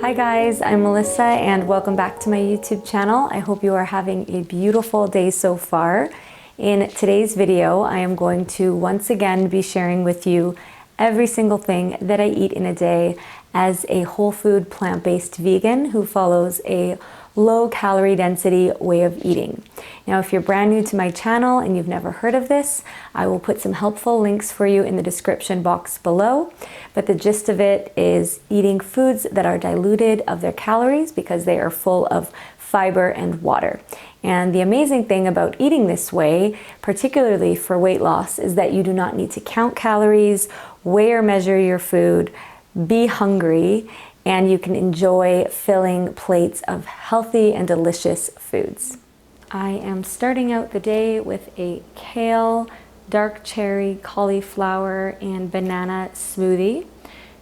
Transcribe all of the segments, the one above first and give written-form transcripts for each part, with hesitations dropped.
Hi guys, I'm Melissa and welcome back to my YouTube channel. I hope you are having a beautiful day so far. In today's video, I am going to once again be sharing with you every single thing that I eat in a day as a whole food plant-based vegan who follows a low calorie density way of eating. Now, if you're brand new to my channel and you've never heard of this, I will put some helpful links for you in the description box below. But the gist of it is eating foods that are diluted of their calories because they are full of fiber and water. And the amazing thing about eating this way, particularly for weight loss, is that you do not need to count calories, weigh or measure your food, be hungry, and you can enjoy filling plates of healthy and delicious foods. I am starting out the day with a kale, dark cherry, cauliflower, and banana smoothie.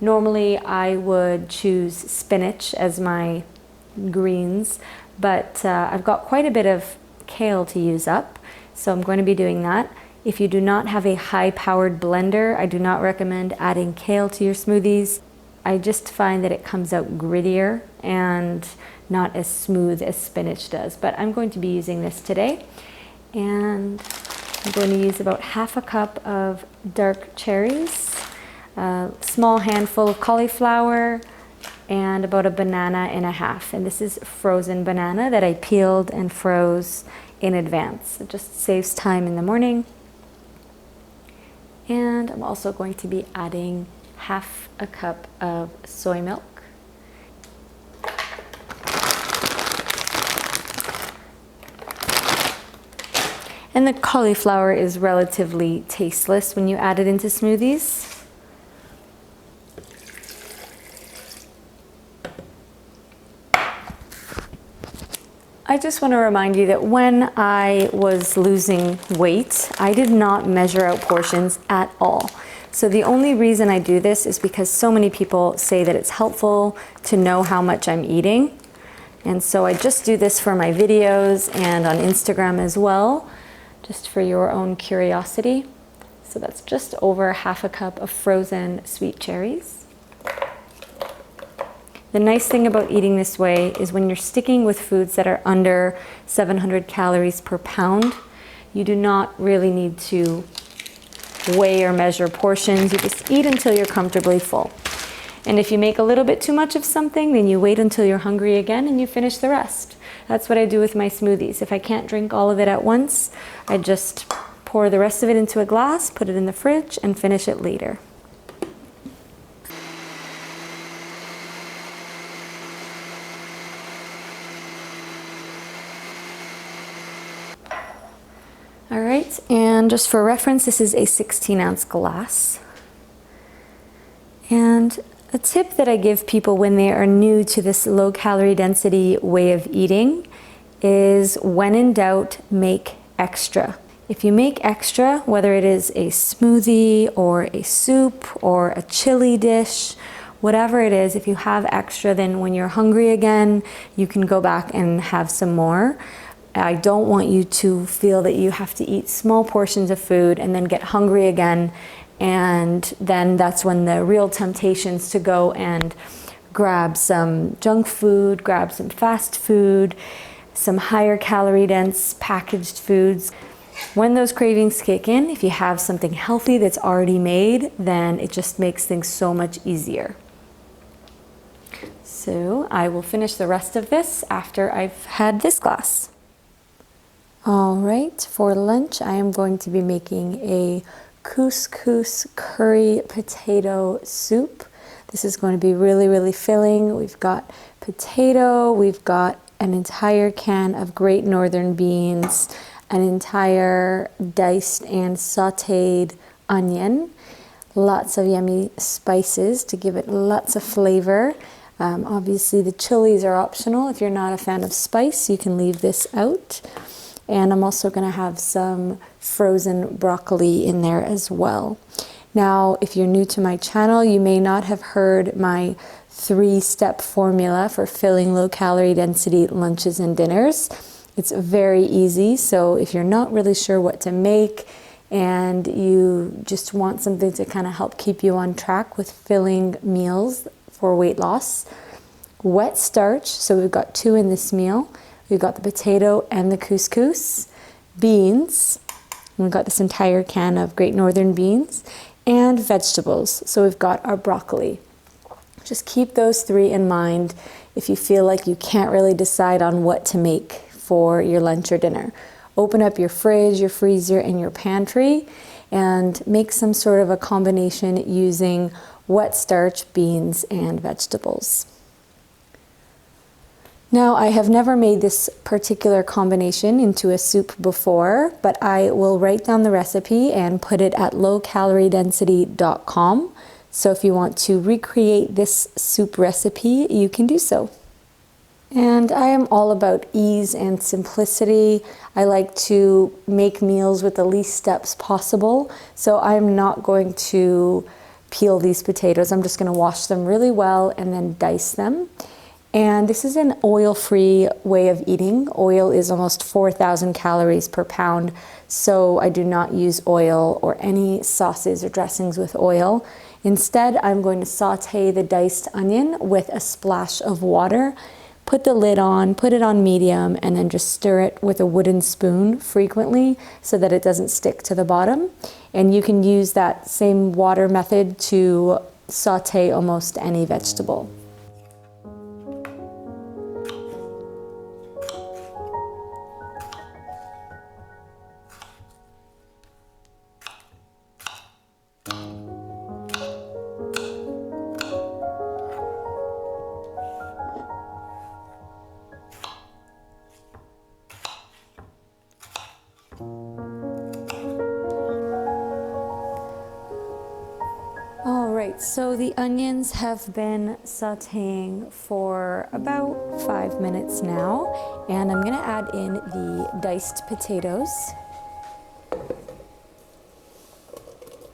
Normally I would choose spinach as my greens, but I've got quite a bit of kale to use up, so I'm going to be doing that. If you do not have a high-powered blender, I do not recommend adding kale to your smoothies. I just find that it comes out grittier and not as smooth as spinach does. But I'm going to be using this today. And I'm going to use about half a cup of dark cherries, a small handful of cauliflower, and about a banana and a half. And this is frozen banana that I peeled and froze in advance. It just saves time in the morning. And I'm also going to be adding half a cup of soy milk. And the cauliflower is relatively tasteless when you add it into smoothies. I just want to remind you that when I was losing weight, I did not measure out portions at all. So the only reason I do this is because so many people say that it's helpful to know how much I'm eating. And so I just do this for my videos and on Instagram as well, just for your own curiosity. So that's just over half a cup of frozen sweet cherries. The nice thing about eating this way is when you're sticking with foods that are under 700 calories per pound, you do not really need to weigh or measure portions. You just eat until you're comfortably full. And if you make a little bit too much of something, then you wait until you're hungry again and you finish the rest. That's what I do with my smoothies. If I can't drink all of it at once, I just pour the rest of it into a glass, put it in the fridge, and finish it later. All right, and just for reference, this is a 16-ounce glass. And a tip that I give people when they are new to this low calorie density way of eating is when in doubt, make extra. If you make extra, whether it is a smoothie or a soup or a chili dish, whatever it is, if you have extra, then when you're hungry again, you can go back and have some more. I don't want you to feel that you have to eat small portions of food and then get hungry again, and then that's when the real temptations to go and grab some junk food, grab some fast food, some higher calorie dense packaged foods. When those cravings kick in, if you have something healthy that's already made, then it just makes things so much easier. So I will finish the rest of this after I've had this glass. All right, for lunch, I am going to be making a couscous curry potato soup. This is going to be really, really filling. We've got potato, we've got an entire can of Great Northern beans, an entire diced and sauteed onion, lots of yummy spices to give it lots of flavor. Obviously, the chilies are optional. If you're not a fan of spice, you can leave this out. And I'm also going to have some frozen broccoli in there as well. Now, if you're new to my channel, you may not have heard my 3-step formula for filling low-calorie density lunches and dinners. It's very easy, so if you're not really sure what to make and you just want something to kind of help keep you on track with filling meals for weight loss, wet starch, so we've got 2 in this meal. We've got the potato and the couscous, beans, and we've got this entire can of Great Northern beans, and vegetables. So we've got our broccoli. Just keep those 3 in mind if you feel like you can't really decide on what to make for your lunch or dinner. Open up your fridge, your freezer, and your pantry and make some sort of a combination using wet starch, beans, and vegetables. Now, I have never made this particular combination into a soup before, but I will write down the recipe and put it at lowcaloriedensity.com. So if you want to recreate this soup recipe, you can do so. And I am all about ease and simplicity. I like to make meals with the least steps possible. So I'm not going to peel these potatoes. I'm just going to wash them really well and then dice them. And this is an oil-free way of eating. Oil is almost 4,000 calories per pound. So I do not use oil or any sauces or dressings with oil. Instead, I'm going to saute the diced onion with a splash of water. Put the lid on, put it on medium, and then just stir it with a wooden spoon frequently so that it doesn't stick to the bottom. And you can use that same water method to saute almost any vegetable. So the onions have been sauteing for about 5 minutes now, and I'm going to add in the diced potatoes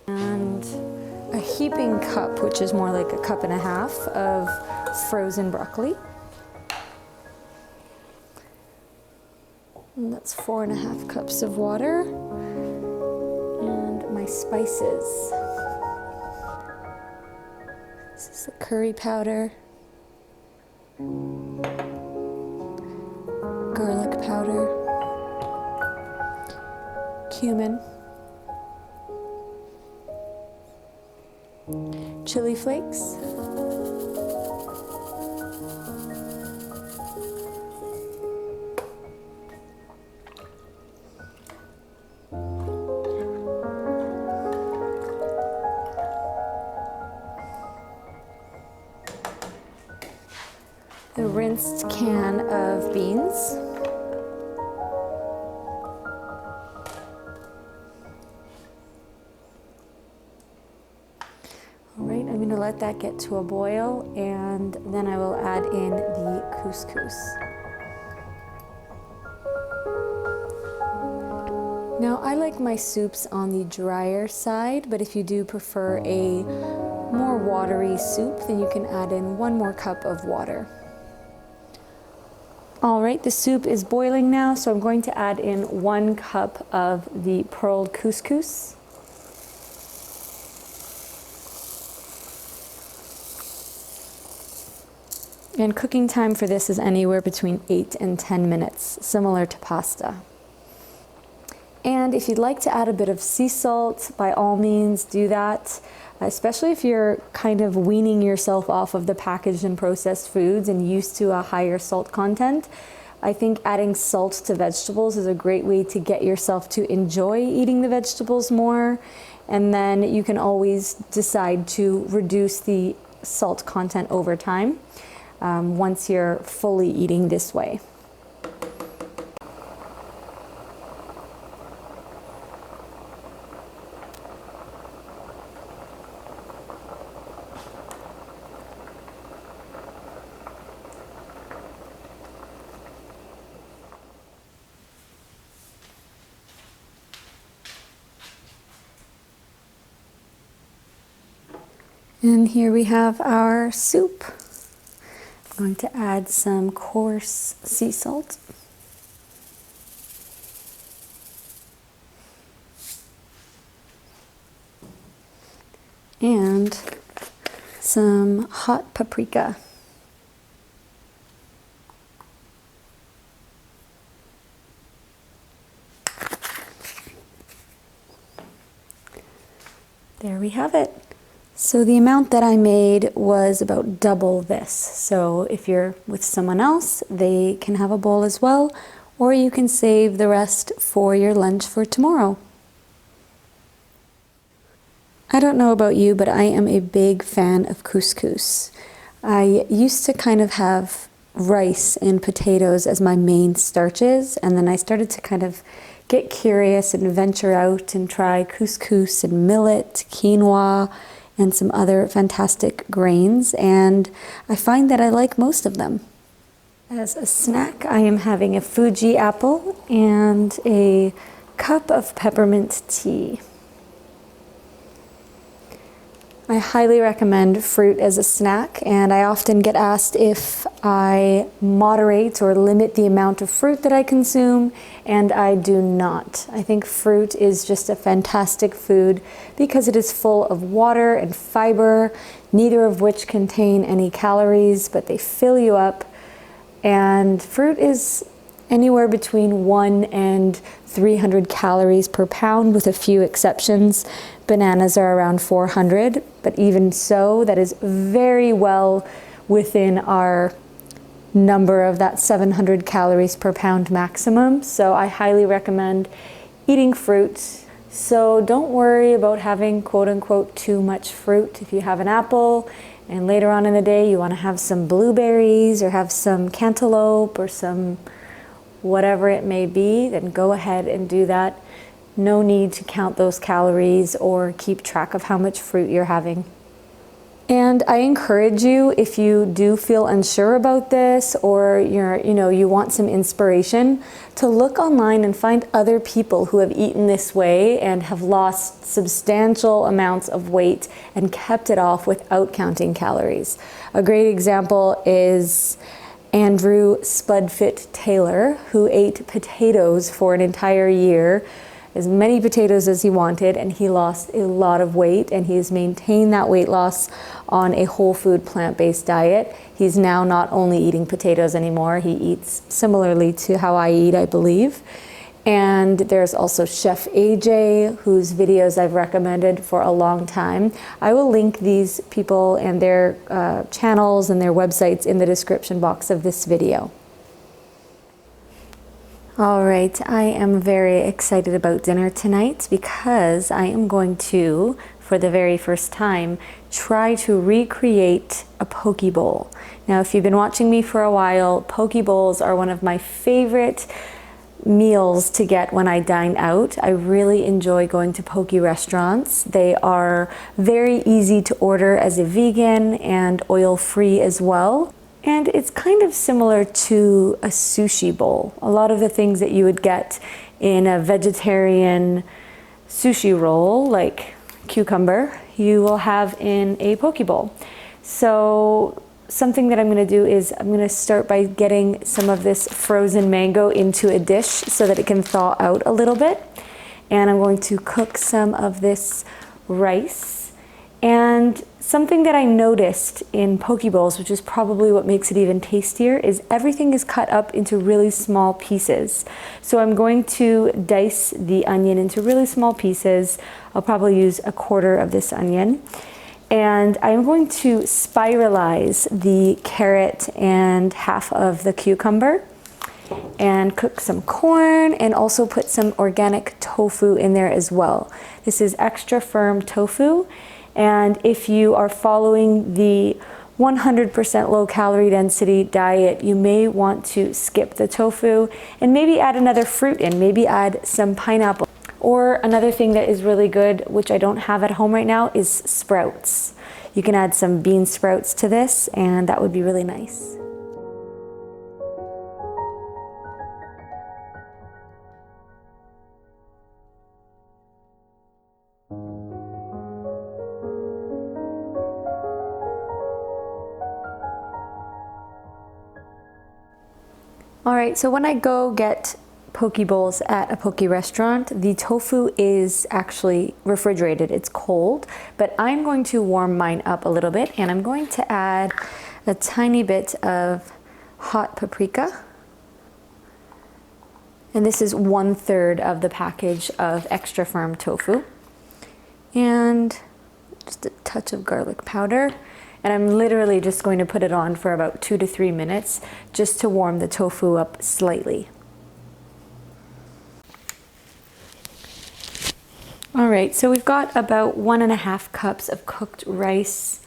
and a heaping cup, which is more like a cup and a half, of frozen broccoli. And that's 4.5 cups of water, and my spices. This is the curry powder, garlic powder, cumin, chili flakes, a rinsed can of beans, all right, I'm going to let that get to a boil, and then I will add in the couscous. Now, I like my soups on the drier side, but if you do prefer a more watery soup, then you can add in 1 more cup of water. All right, the soup is boiling now, so I'm going to add in 1 cup of the pearled couscous. And cooking time for this is anywhere between 8 and 10 minutes, similar to pasta. And if you'd like to add a bit of sea salt, by all means do that, especially if you're kind of weaning yourself off of the packaged and processed foods and used to a higher salt content. I think adding salt to vegetables is a great way to get yourself to enjoy eating the vegetables more. And then you can always decide to reduce the salt content over time once you're fully eating this way. And here we have our soup. I'm going to add some coarse sea salt. And some hot paprika. there we have it. So the amount that I made was about double this. So if you're with someone else, they can have a bowl as well, or you can save the rest for your lunch for tomorrow. I don't know about you, but I am a big fan of couscous. I used to kind of have rice and potatoes as my main starches, and then I started to kind of get curious and venture out and try couscous and millet, quinoa, and some other fantastic grains, and I find that I like most of them. As a snack, I am having a Fuji apple and a cup of peppermint tea. I highly recommend fruit as a snack, and I often get asked if I moderate or limit the amount of fruit that I consume, and I do not. I think fruit is just a fantastic food because it is full of water and fiber, neither of which contain any calories, but they fill you up. And fruit is anywhere between 1 and 300 calories per pound, with a few exceptions. Bananas are around 400, but even so, that is very well within our number of that 700 calories per pound maximum. So I highly recommend eating fruit. So don't worry about having quote unquote too much fruit. If you have an apple and later on in the day you want to have some blueberries or have some cantaloupe or some whatever it may be, then go ahead and do that. No need to count those calories or keep track of how much fruit you're having. And I encourage you, if you do feel unsure about this, or you want some inspiration, to look online and find other people who have eaten this way and have lost substantial amounts of weight and kept it off without counting calories. A great example is Andrew Spudfit Taylor, who ate potatoes for an entire year, as many potatoes as he wanted, and he lost a lot of weight, and he has maintained that weight loss on a whole food plant-based diet. He's now not only eating potatoes anymore, he eats similarly to how I eat, I believe. And there's also Chef AJ, whose videos I've recommended for a long time. I will link these people and their channels and their websites in the description box of this video. All right, I am very excited about dinner tonight because I am going to, for the very first time, try to recreate a poke bowl. Now, if you've been watching me for a while, poke bowls are one of my favorite meals to get when I dine out. I really enjoy going to poke restaurants. They are very easy to order as a vegan and oil-free as well. And it's kind of similar to a sushi bowl. A lot of the things that you would get in a vegetarian sushi roll, like cucumber, you will have in a poke bowl. So something that I'm going to do is I'm going to start by getting some of this frozen mango into a dish so that it can thaw out a little bit. And I'm going to cook some of this rice. And something that I noticed in poke bowls, which is probably what makes it even tastier, is everything is cut up into really small pieces. So I'm going to dice the onion into really small pieces. I'll probably use a quarter of this onion. And I'm going to spiralize the carrot and half of the cucumber and cook some corn and also put some organic tofu in there as well. This is extra firm tofu. And if you are following the 100% low calorie density diet, you may want to skip the tofu and maybe add another fruit in, maybe add some pineapple. Or another thing that is really good, which I don't have at home right now, is sprouts. You can add some bean sprouts to this, and that would be really nice. All right, so when I go get poke bowls at a poke restaurant, the tofu is actually refrigerated. It's cold, but I'm going to warm mine up a little bit, and I'm going to add a tiny bit of hot paprika. And this is 1/3 of the package of extra firm tofu. And Just a touch of garlic powder. And I'm literally just going to put it on for about 2 to 3 minutes just to warm the tofu up slightly. All right, so we've got about 1.5 cups of cooked rice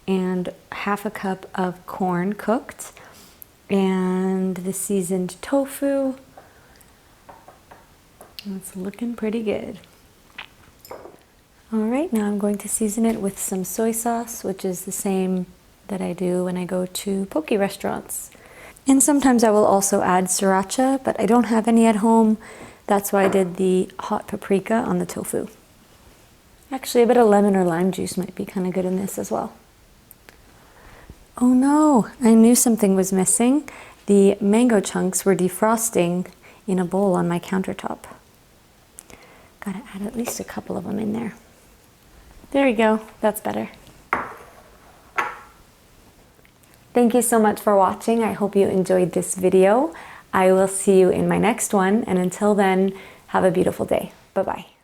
and 1/2 cup of corn cooked, and the seasoned tofu. It's looking pretty good. All right, now I'm going to season it with some soy sauce, which is the same that I do when I go to poke restaurants. And sometimes I will also add sriracha, but I don't have any at home. That's why I did the hot paprika on the tofu. Actually, a bit of lemon or lime juice might be kind of good in this as well. Oh no, I knew something was missing. The mango chunks were defrosting in a bowl on my countertop. Gotta add at least a couple of them in there. There we go, that's better. Thank you so much for watching. I hope you enjoyed this video. I will see you in my next one, and until then, have a beautiful day. Bye-bye.